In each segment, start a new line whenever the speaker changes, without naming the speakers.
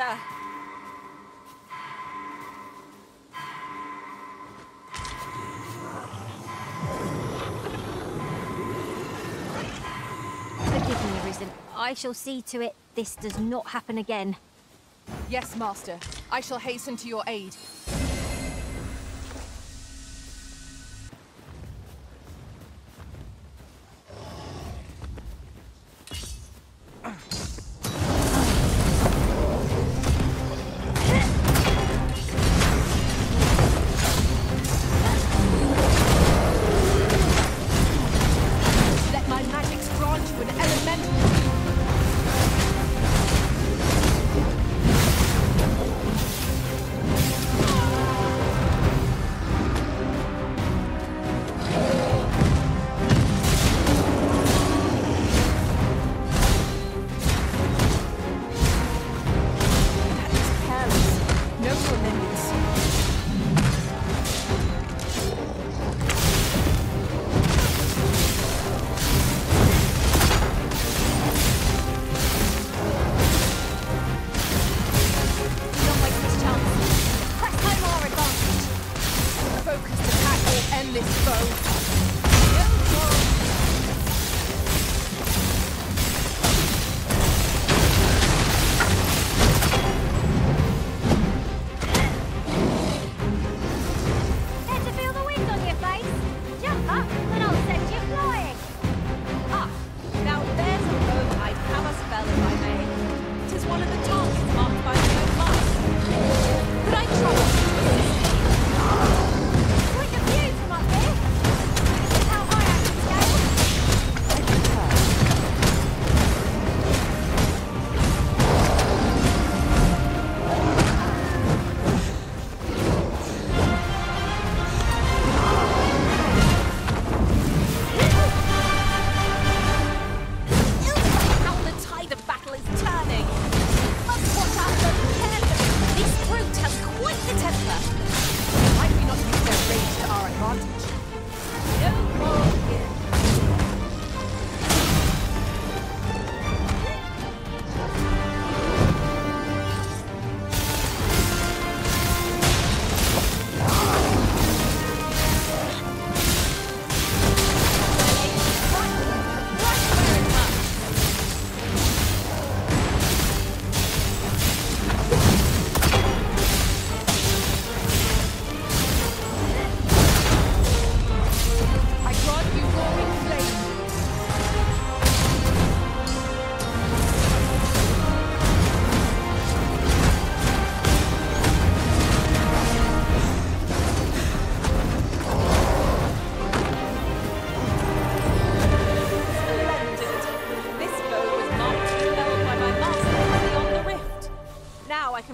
Master.
Forgive me, Risen. I shall see to it this does not happen again.
Yes, Master. I shall hasten to your aid.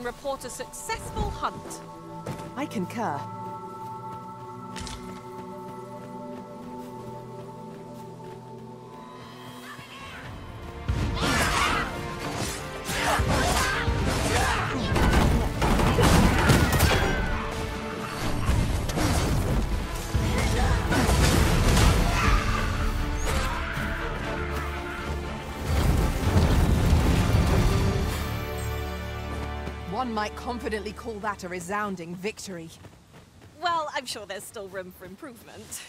Report a successful hunt.
I concur. One might confidently call that a resounding victory.
Well, I'm sure there's still room for improvement.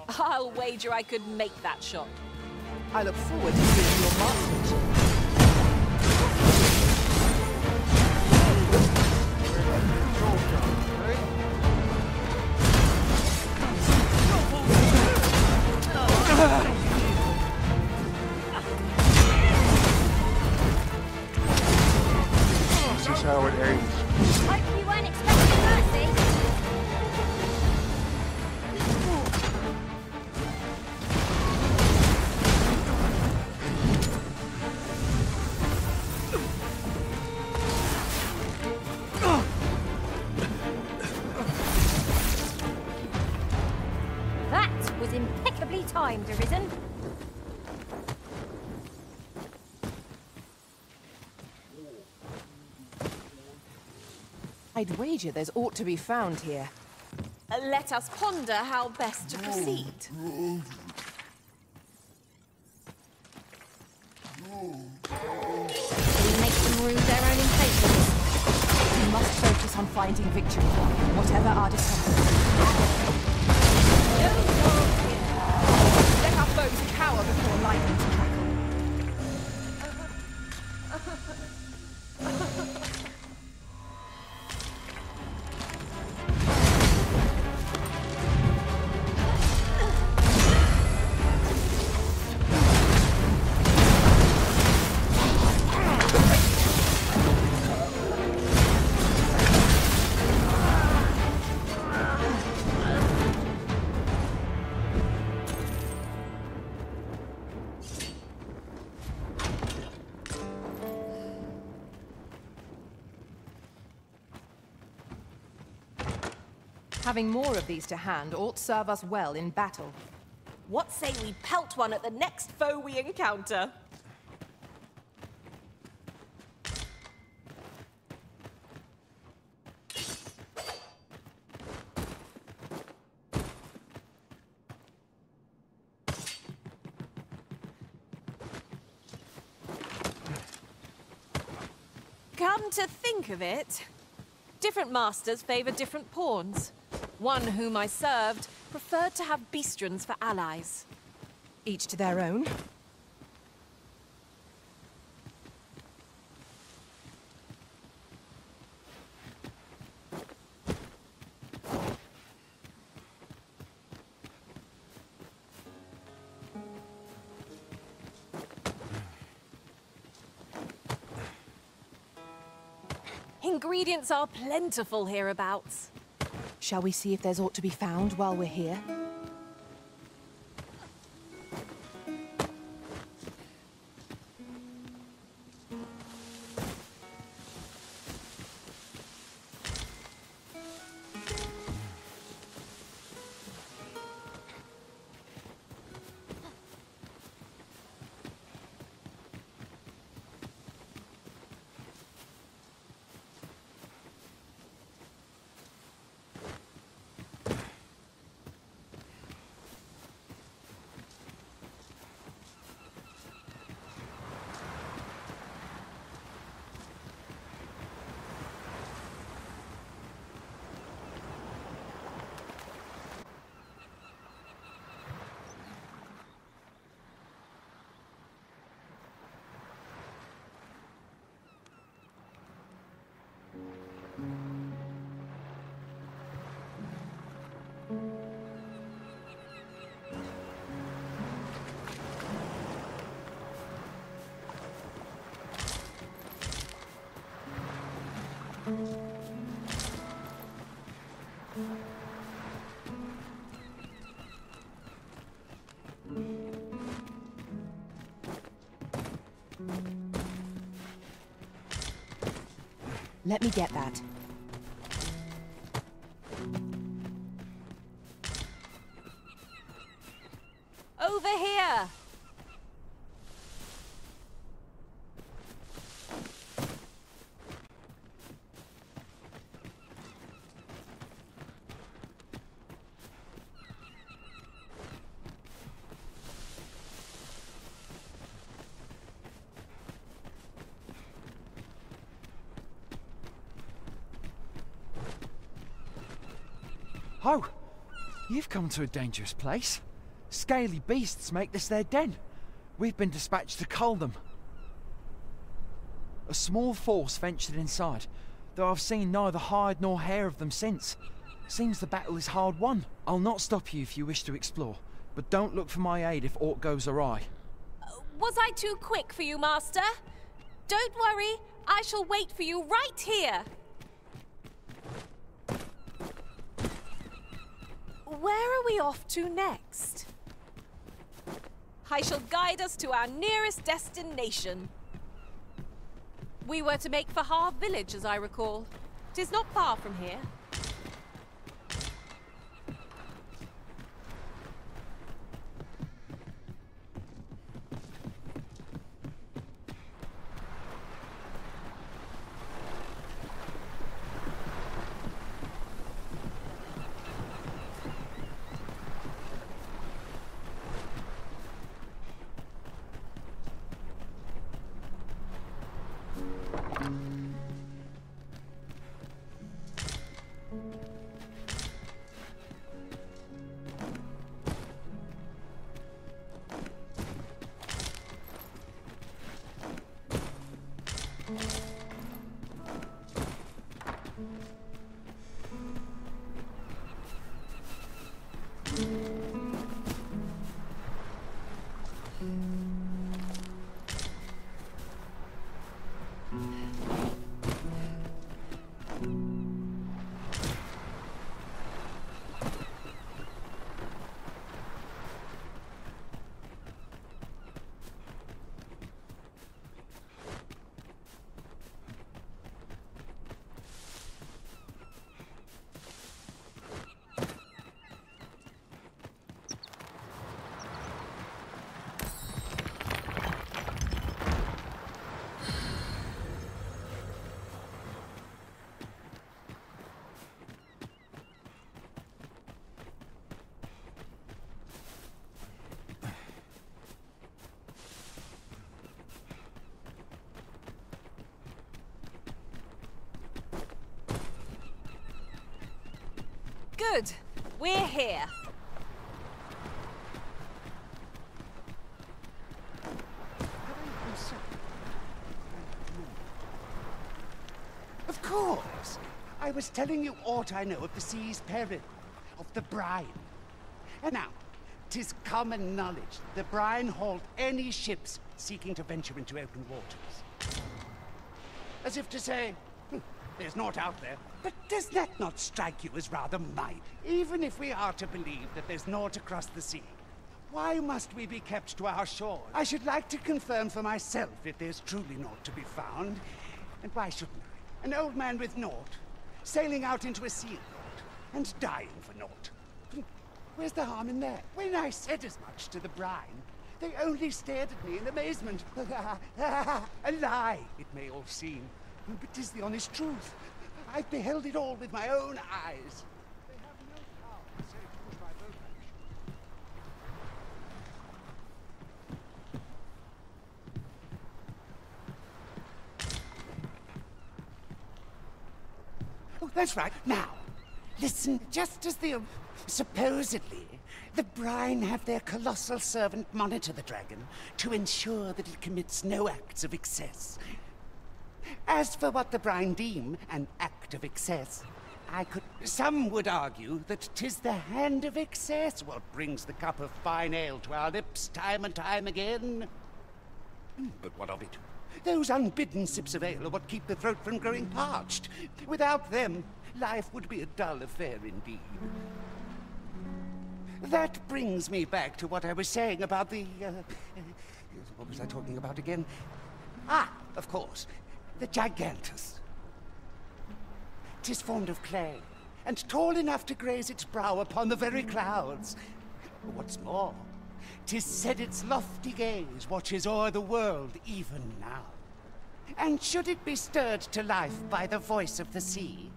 I'll wager I could make that shot.
I look forward to seeing your marksmanship.
This is how it ends.
Hope you weren't expecting mercy. That was impeccably timed, Arisen.
I'd wager there's aught to be found here.
Let us ponder how best to proceed.
We make them rue their own impatience.
We must focus on finding victory, whatever our discomfort. Let our foes cower before lightning's crackle. Having more of these to hand ought serve us well in battle.
What say we pelt one at the next foe we encounter? Come to think of it, different masters favor different pawns. One whom I served preferred to have beastrons for allies.
Each to their own.
Ingredients are plentiful hereabouts.
Shall we see if there's aught to be found while we're here? Let me get that.
Over here!
Oh, you've come to a dangerous place. Scaly beasts make this their den. We've been dispatched to cull them. A small force ventured inside, though I've seen neither hide nor hair of them since. Seems the battle is hard won. I'll not stop you if you wish to explore, but don't look for my aid if aught goes awry.
Was I too quick for you, Master? Don't worry, I shall wait for you right here. Where are we off to next? I shall guide us to our nearest destination. We were to make for Harve Village, as I recall. 'Tis not far from here. Good. We're here.
Of course. I was telling you aught I know of the sea's peril, of the brine. And now, 'tis common knowledge that the brine halt any ships seeking to venture into open waters. As if to say, there's naught out there. But does that not strike you as rather mild? Even if we are to believe that there's naught across the sea, why must we be kept to our shores? I should like to confirm for myself if there's truly naught to be found. And why shouldn't I? An old man with naught, sailing out into a sea of naught, and dying for naught. Where's the harm in that? When I said as much to the brine, they only stared at me in amazement. A lie, it may all seem, but 'tis the honest truth. I've beheld it all with my own eyes. They have no power to say to push my boat back. Oh, that's right. Now, listen, just as the... supposedly, the brine have their colossal servant monitor the dragon to ensure that it commits no acts of excess. As for what the brine deem an act of excess, some would argue that 'tis the hand of excess what brings the cup of fine ale to our lips time and time again. But what of it? Those unbidden sips of ale are what keep the throat from growing parched. Without them, life would be a dull affair indeed. That brings me back to what I was saying about the... what was I talking about again? Ah, of course. The Gigantus. 'Tis formed of clay, and tall enough to graze its brow upon the very clouds. What's more, 'tis said its lofty gaze watches o'er the world even now. And should it be stirred to life by the voice of the sea,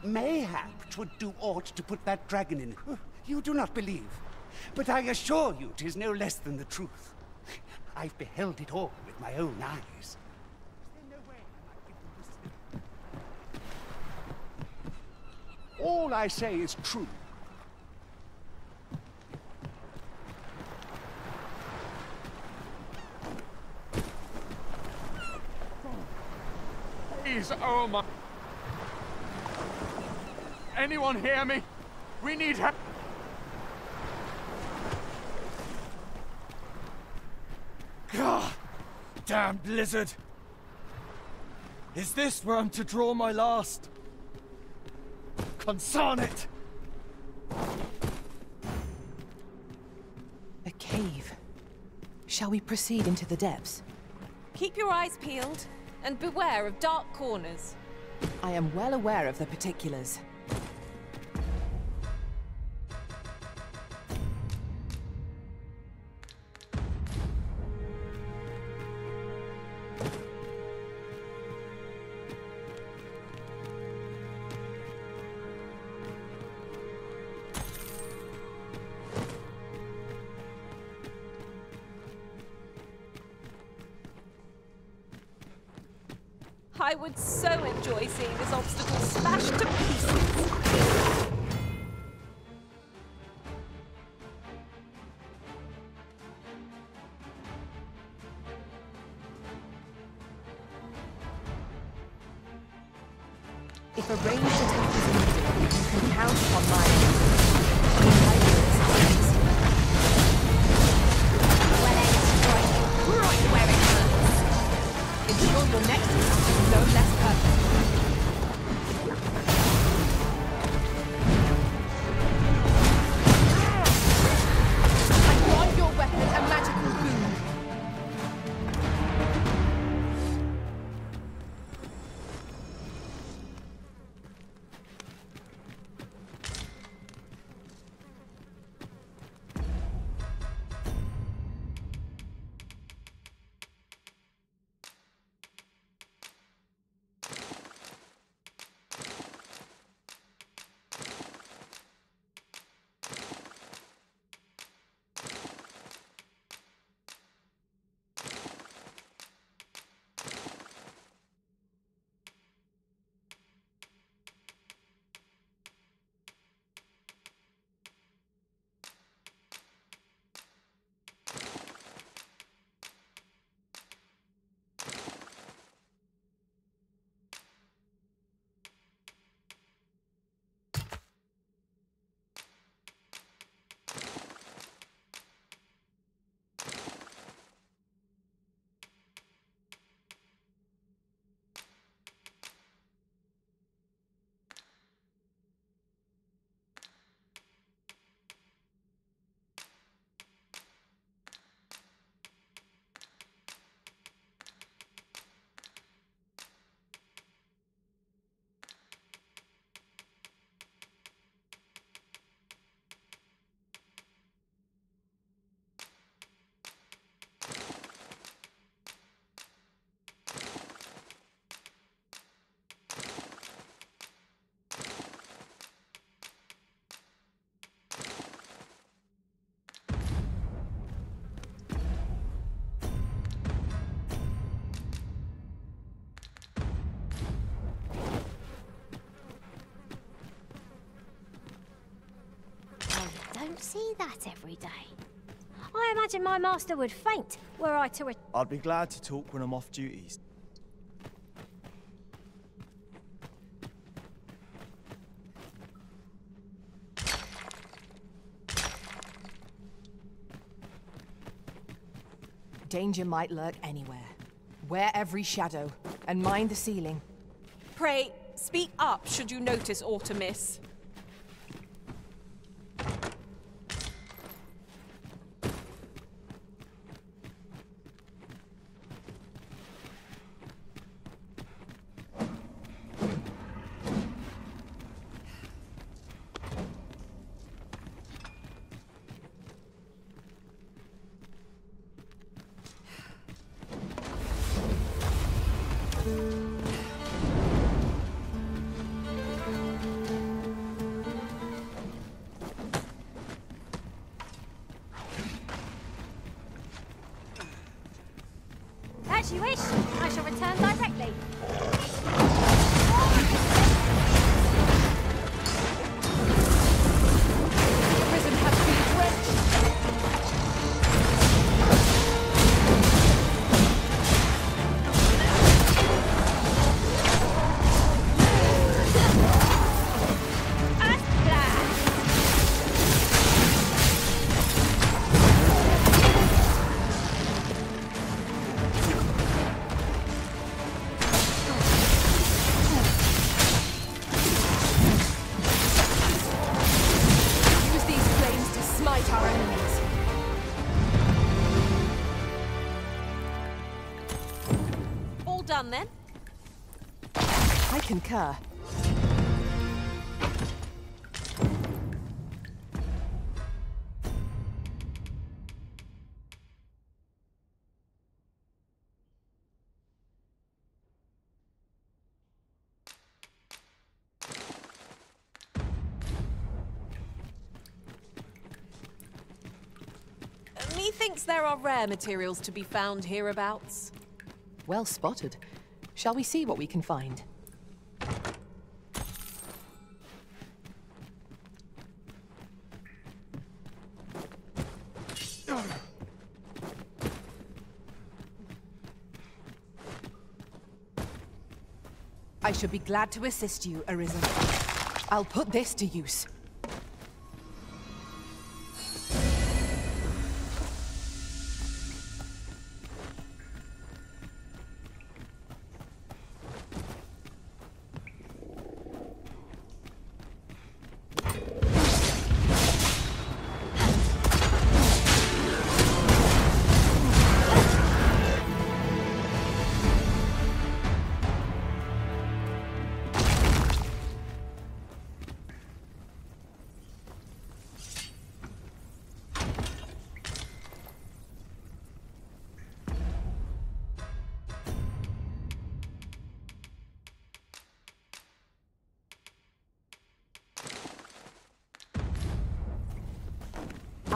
mayhap 'twould do aught to put that dragon in. You do not believe, but I assure you 'tis no less than the truth. I've beheld it all with my own eyes. All I say is true.
Please, oh my... Anyone hear me? We need help.
God, damn blizzard. Is this where I'm to draw my last? Consign it!
A cave. Shall we proceed into the depths?
Keep your eyes peeled, and beware of dark corners.
I am well aware of the particulars.
I would so enjoy seeing this obstacle smashed to pieces.
If a ranged attack is needed, you can count upon my aid.
Well,
no less purposeful. I grant your weapon a magical boon.
Don't see that every day. I imagine my master would faint were I to...
I'd be glad to talk when I'm off duties.
Danger might lurk anywhere. Wear every shadow, and mind the ceiling.
Pray, speak up should you notice aught amiss.
As you wish, I shall return directly.
The prison has been drenched.
As planned.
Use these flames to smite our enemies.
All done then?
I concur.
Methinks there are rare materials to be found hereabouts.
Well spotted. Shall we see what we can find? I should be glad to assist you, Arisen. I'll put this to use.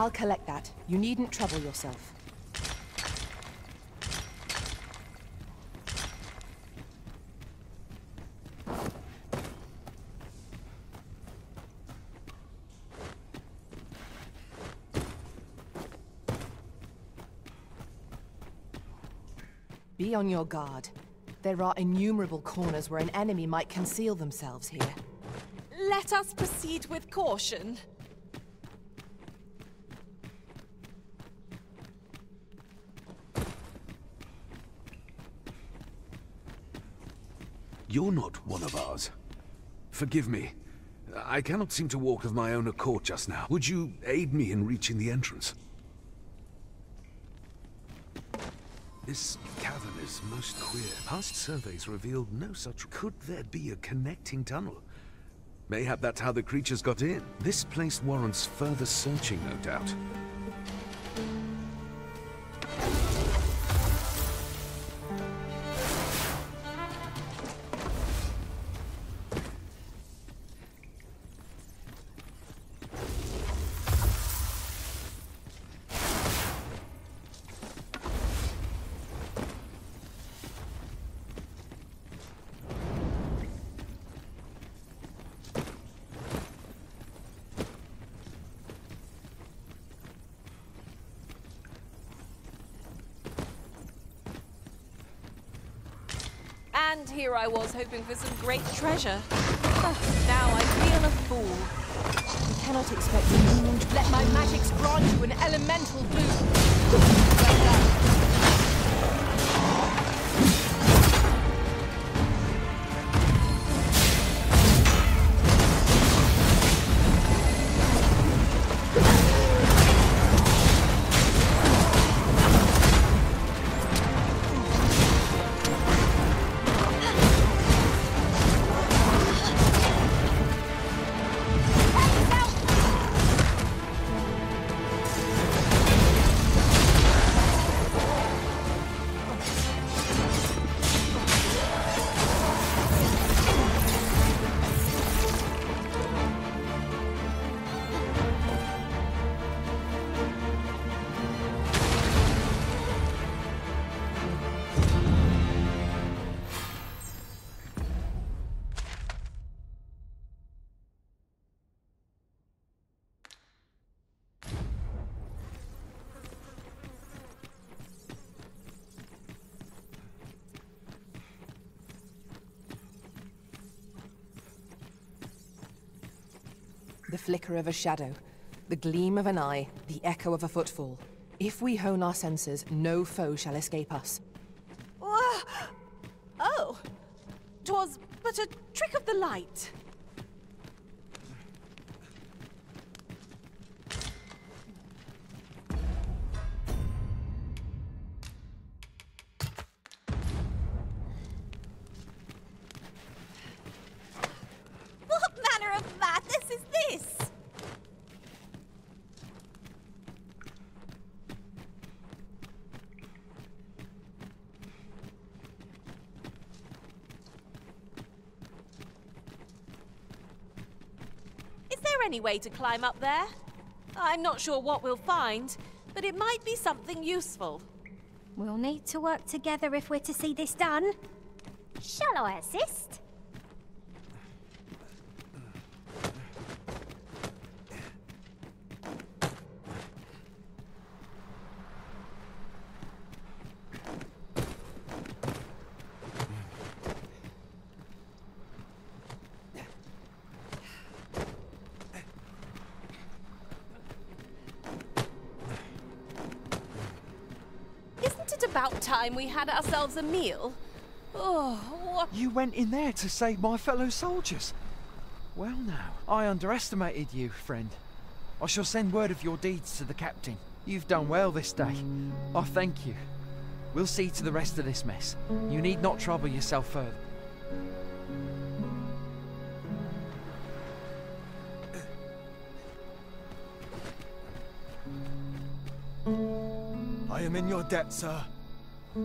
I'll collect that. You needn't trouble yourself. Be on your guard. There are innumerable corners where an enemy might conceal themselves here.
Let us proceed with caution.
You're not one of ours. Forgive me. I cannot seem to walk of my own accord just now. Would you aid me in reaching the entrance? This cavern is most queer. Past surveys revealed no such... Could there be a connecting tunnel? Mayhap that's how the creatures got in. This place warrants further searching, no doubt.
And here I was hoping for some great treasure. Now I feel a fool.
You cannot expect me to let my magics grant you an elemental boon. Well done. The flicker of a shadow, the gleam of an eye, the echo of a footfall. If we hone our senses, no foe shall escape us.
Oh! 'Twas but a trick of the light. What manner of madness is this? Is there any way to climb up there? I'm not sure what we'll find, but it might be something useful.
We'll need to work together if we're to see this done. Shall I assist?
Isn't it about time we had ourselves a meal? Oh, what?
You went in there to save my fellow soldiers. Well now, I underestimated you, friend. I shall send word of your deeds to the captain. You've done well this day. I thank you. We'll see to the rest of this mess. You need not trouble yourself further.
I am in your debt, sir.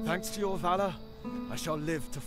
Thanks to your valor, I shall live to...